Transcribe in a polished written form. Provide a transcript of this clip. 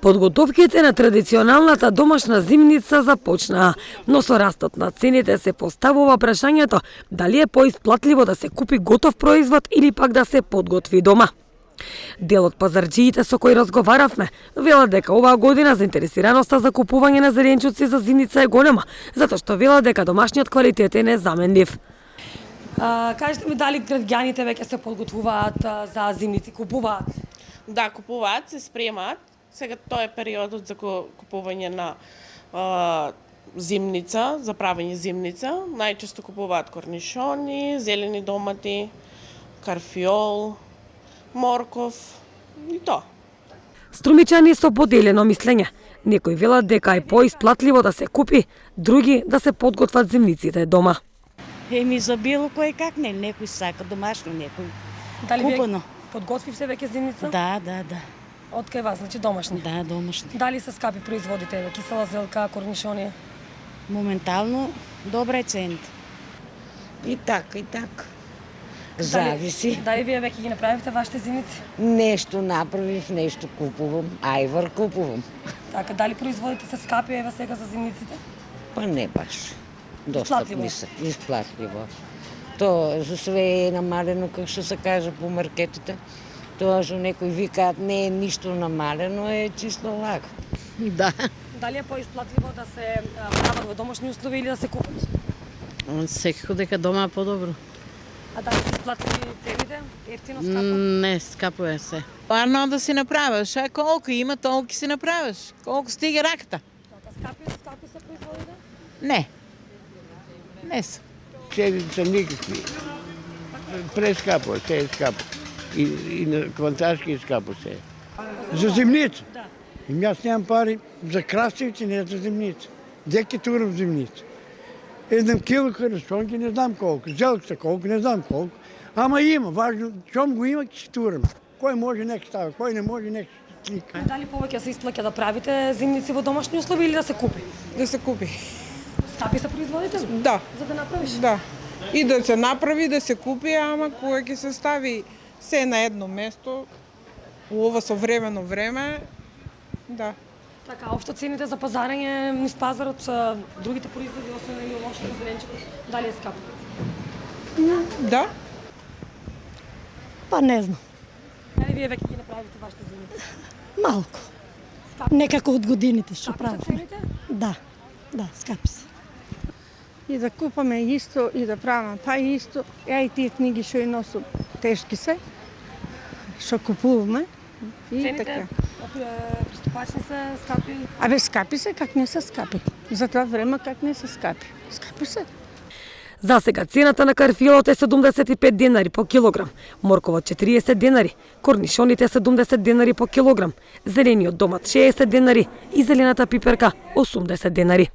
Подготовките на традиционалната домашна зимница започнаа, но со растот на цените се поставува прашањето дали е поисплатливо да се купи готов производ или пак да се подготви дома. Дел од пазарџиите со кои разговаравме велат дека оваа година заинтересираноста за купување на зеленчуци за зимница е голема, затоа што велат дека домашниот квалитет е незаменлив. Кажете ми дали граѓаните веќе се подготвуваат за зимници, купуваат? Да, купуваат, се спремаат. Сега тоа е периодот за купување на зимница, за правење зимница. Најчесто купуваат корнишони, зелени домати, карфиол, морков и тоа. Струмичани со поделено мислење. Некои велат дека е поисплатливо да се купи, други да се подготват зимниците дома. Еми за било кој как не, некој сака домашно, некој Дали купено. подготвив се веќе зимница? Да. Од кај вас, значи домашни? Да, домашни. Дали се скапи производите, кисела зелка, корнишони? Моментално добра е цената. И така. Зависи. Дали вие веќе ги направивте вашите зимници? Нешто направив, нешто купувам. Ајвар купувам. Така, дали производите се скапи ева сега за зимниците? Па не баш. Доста Исплатливо. мисля. Исплатливо. Тоа за све е намалено, како што се каже по маркетите. Тоа што некои викаат не е ништо намалено е чисто лага. Да. Дали е поисплатливо да се прават во домашни услови или да се купат? Секако дека дома е подобро. А дали се исплатливи цените? Ефтино, скапо? Не, скапо е се. Парно да си направиш, а колко има, толкова си направиш. Колко стига раката. Така, скапи се производите? Не са. Цените са никакви. Прескапо, се е скапо. И на квантарски скапо се е. За зимница? Да. И аз нямам пари за краставици, не за зимница. Деки турам зимница. Едно кило карасонки, не знам колко. Зелката колко, не знам колко. Ама има, важно, щом го има, ќе турам. Кој може, нека става, кој не може, нека слика. Дали повеќе се исплаќа да правите зимници во домашни услови или да се купи? Да се купи. Скапи се производите? Да, За да направиш? да. И да се направи, да се купи, ама кога ќе се стави се на едно место, у ова современо време, да. Така, општо цените за пазарење низ пазарот со другите производи, освен или лошо зеленчук, дали е скапо? Да. Па не знам, Дали вие веќе ги направите вашите зимници? малку. Некако од годините што Скапи се правиме. цените? Да, скапи се. И да купаме исто и да правиме па исто. Ја и тие книги што и носам тешки се, што купуваме и Цените така. пристапачни се, скапи? Абе скапи се, как не се скапи. За тоа време как не се скапи. Скапи се. За сега цената на карфилот е 75 денари по килограм, морковот 40 денари, корнишоните 70 денари по килограм, зелениот домат 60 денари и зелената пиперка 80 денари.